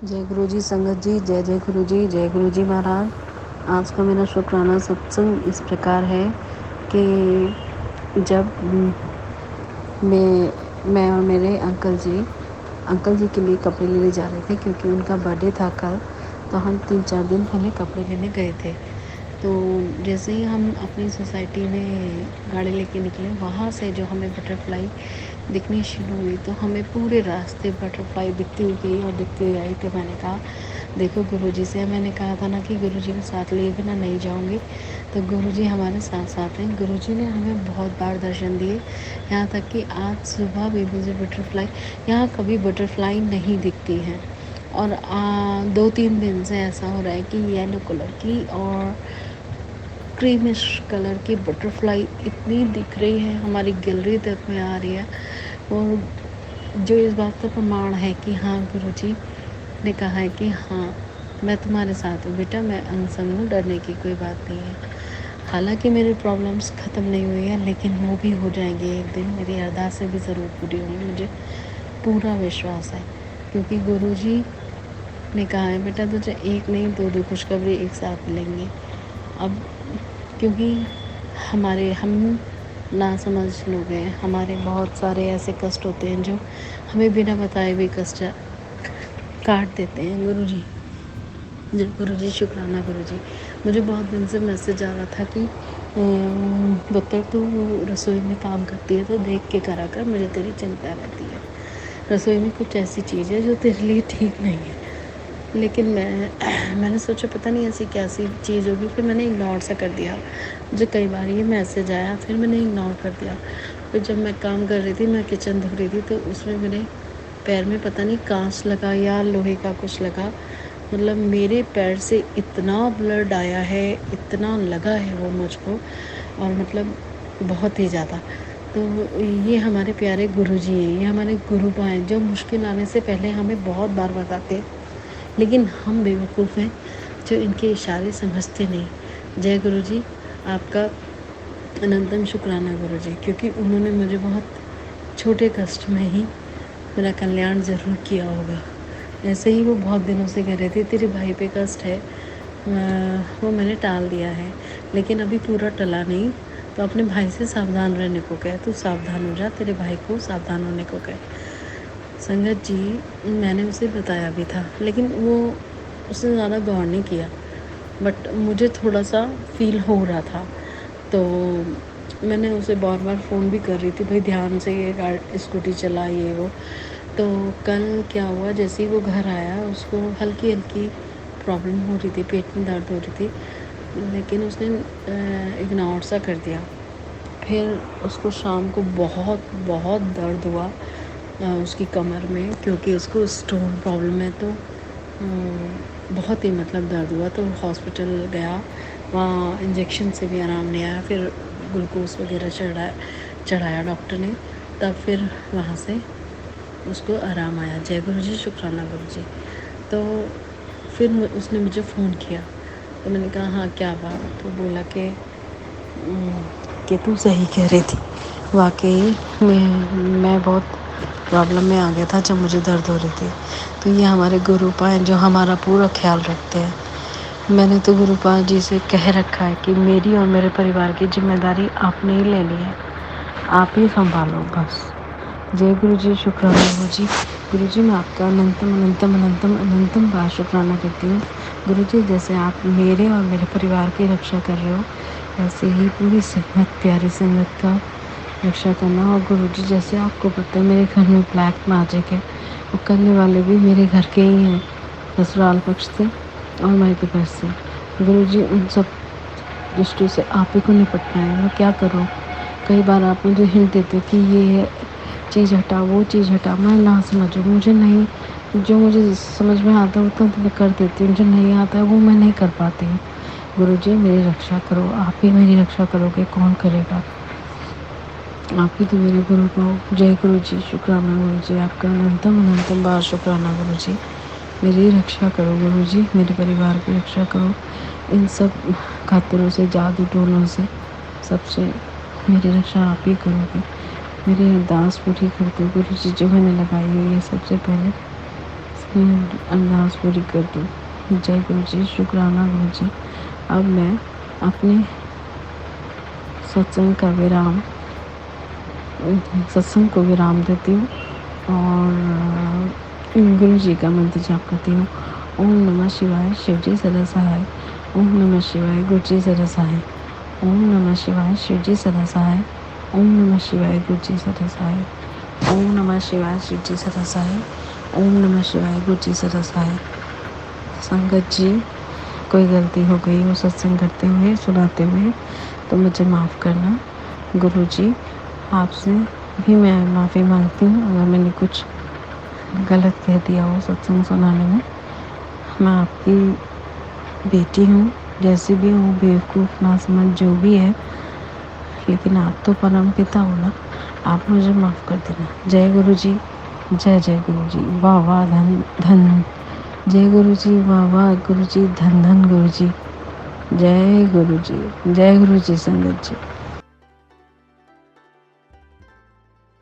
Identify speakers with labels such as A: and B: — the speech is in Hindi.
A: जय गुरु जी संगत जी, जय जय गुरु जी, जय गुरु जी महाराज। आज का मेरा शुक्राना सत्संग इस प्रकार है कि जब मैं और मेरे अंकल जी के लिए कपड़े लेने जा रहे थे क्योंकि उनका बर्थडे था कल। तो हम 3-4 दिन पहले कपड़े लेने गए थे। तो जैसे ही हम अपनी सोसाइटी में गाड़ी लेके निकले, वहाँ से जो हमें बटरफ्लाई दिखनी शुरू हुई, तो हमें पूरे रास्ते बटरफ्लाई दिखती हुई गई और दिखती हुई आई। तो मैंने कहा देखो गुरुजी से, मैंने कहा था ना कि गुरुजी को साथ लिए बिना नहीं जाऊंगी, तो गुरुजी हमारे साथ साथ हैं। गुरुजी ने हमें बहुत बार दर्शन दिए, यहाँ तक कि आज सुबह भी मुझे बटरफ्लाई, यहाँ कभी बटरफ्लाई नहीं दिखती है। और 2-3 दिन से ऐसा हो रहा है कि येलो कलर की और क्रीमिश कलर की बटरफ्लाई इतनी दिख रही है, हमारी गैलरी तक में आ रही है। और जो इस बात का प्रमाण है कि हाँ गुरुजी ने कहा है कि हाँ मैं तुम्हारे साथ हूँ बेटा, मैं अंग संग हूँ, डरने की कोई बात नहीं है। हालांकि मेरी प्रॉब्लम्स ख़त्म नहीं हुई है, लेकिन वो भी हो जाएंगी एक दिन। मेरी अरदासें भी ज़रूर पूरी होंगी, मुझे पूरा विश्वास है। क्योंकि गुरुजी ने कहा है बेटा तुझे एक नहीं दो खुशखबरी एक साथ मिलेंगी। अब क्योंकि हम ना समझ लोग हैं, हमारे बहुत सारे ऐसे कष्ट होते हैं जो हमें बिना बताए भी कष्ट काट देते हैं। गुरुजी शुक्राना गुरुजी। मुझे बहुत दिन से मैसेज आ रहा था कि पुत्र तू रसोई में काम करती है तो देख के करा कर, मुझे तेरी चिंता रहती है। रसोई में कुछ ऐसी चीज़ है जो तेरे लिए ठीक नहीं है। लेकिन मैंने सोचा पता नहीं ऐसी कैसी चीज़ होगी, फिर मैंने इग्नोर सा कर दिया। मुझे कई बार ये मैसेज आया, फिर मैंने इग्नोर कर दिया। फिर जब मैं काम कर रही थी, मैं किचन धो रही थी, तो उसमें मेरे पैर में पता नहीं कांच लगा या लोहे का कुछ लगा। मतलब मेरे पैर से इतना ब्लड आया है, इतना लगा है वो मुझको, और मतलब बहुत ही ज़्यादा। तो ये हमारे प्यारे गुरुजी हैं, ये हमारे गुरु हैं जो मुश्किल आने से पहले हमें बहुत बार बताते हैं, लेकिन हम बेवकूफ़ हैं जो इनके इशारे समझते नहीं। जय गुरु जी, आपका अनंतम शुक्राना गुरु जी, क्योंकि उन्होंने मुझे बहुत छोटे कष्ट में ही मेरा कल्याण ज़रूर किया होगा। ऐसे ही वो बहुत दिनों से कह रहे थे तेरे भाई पे कष्ट है, वो मैंने टाल दिया है, लेकिन अभी पूरा टला नहीं। तो अपने भाई से सावधान रहने को कहे, तू सावधान हो जा, तेरे भाई को सावधान होने को कहे। संगत जी मैंने उसे बताया भी था, लेकिन वो उसने ज़्यादा गौर नहीं किया, बट मुझे थोड़ा सा फील हो रहा था। तो मैंने उसे बार बार फ़ोन भी कर रही थी, भाई ध्यान से ये स्कूटी चला, ये वो। तो कल क्या हुआ, जैसे ही वो घर आया उसको हल्की हल्की प्रॉब्लम हो रही थी, पेट में दर्द हो रही थी, लेकिन उसने इग्नोर सा कर दिया। फिर उसको शाम को बहुत बहुत दर्द हुआ उसकी कमर में, क्योंकि उसको स्टोन प्रॉब्लम है। तो बहुत ही मतलब दर्द हुआ, तो हॉस्पिटल गया, वहाँ इंजेक्शन से भी आराम नहीं आया। फिर ग्लूकोज वगैरह चढ़ाया डॉक्टर ने, तब फिर वहाँ से उसको आराम आया। जय गुरु जी, शुक्राना गुरु जी। तो फिर उसने मुझे फ़ोन किया, तो मैंने कहा हाँ क्या बात, तो बोला कि तू सही कह रही थी, वाकई मैं बहुत प्रॉब्लम में आ गया था जब मुझे दर्द हो रही थी। तो ये हमारे गुरुपा हैं जो हमारा पूरा ख्याल रखते हैं। मैंने तो गुरुपा जी से कह रखा है कि मेरी और मेरे परिवार की जिम्मेदारी आपने ही लेनी है, आप ही संभालो बस। जय गुरु जी, शुक्राना गुरु जी। गुरु जी मैं आपका अनंतम अनंतम अनंतम अनंतम बार शुक्राना करती हूँ। गुरु जी जैसे आप मेरे और मेरे परिवार की रक्षा कर रहे हो, ऐसे ही पूरी संगत, प्यारी संगत का रक्षा करना। और गुरु जी जैसे आपको पता है मेरे घर में ब्लैक मैजिक है, वो करने वाले भी मेरे घर के ही हैं, ससुराल पक्ष से और मायके पक्ष से। गुरु जी उन सब दुष्टों से आप ही को निपटना है, मैं क्या करूँ। कई बार आप मुझे हिंट देते हो कि ये चीज़ हटा, वो चीज़ हटा, मैं ना समझूँ, मुझे नहीं, जो मुझे समझ में आता है वो तो मैं कर देती हूँ, जो नहीं आता है वो मैं नहीं कर पाती हूँ। गुरु जी मेरी रक्षा करो, आप ही मेरी रक्षा करोगे, कौन करेगा, आप ही तो मेरे गुरु को। जय गुरु जी, शुक्राना गुरु जी, आपका अनंतम अनंतम बार शुक्राना गुरु जी। मेरी रक्षा करो गुरु जी, मेरे परिवार की रक्षा करो, इन सब खातरों से, जादू टोनों से, सबसे मेरी रक्षा आप ही करोगे। मेरी अरदास पूरी कर दो गुरु जी जो मैंने लगाई हुई है सबसे पहले। अरदास पूरी कर दूँ। जय गुरु जी, शुक्राना गुरु जी। अब मैं अपने सत्संग को विराम देती हूँ और गुरु जी का मंत्र जाप करती हूँ। ओम नमः शिवाय, शिव जी सदा सहाय। ओम नमः शिवाय, गुरु जी सदा सहाय। ओम नमः शिवाय, शिव जी सदा सहाय। ओम नमः शिवाय, गुरु जी सदा सहाय। ओम नमः शिवाय, शिव जी सदा सहाय। ओम नमः शिवाय, गुरु जी सदा सहाय। संगत जी, कोई गलती हो गई हो सत्संग करते हुए, सुनाते हुए, तो मुझे माफ़ करना। गुरु जी, आपसे भी मैं माफ़ी मांगती हूँ अगर मैंने कुछ गलत कह दिया हो सत्संग सुनाने में। मैं आपकी बेटी हूँ, जैसी भी हूँ, बेवकूफ़ ना समझ जो भी है, लेकिन आप तो परम पिता हो ना, आप मुझे माफ़ कर देना। जय गुरु जी, जय जय गुरु जी, वाह वाह धन धन। जय गुरु जी, वाह वाह गुरु जी, धन धन गुरु जी। जय गुरु जी, जय गुरु जी संगत जी।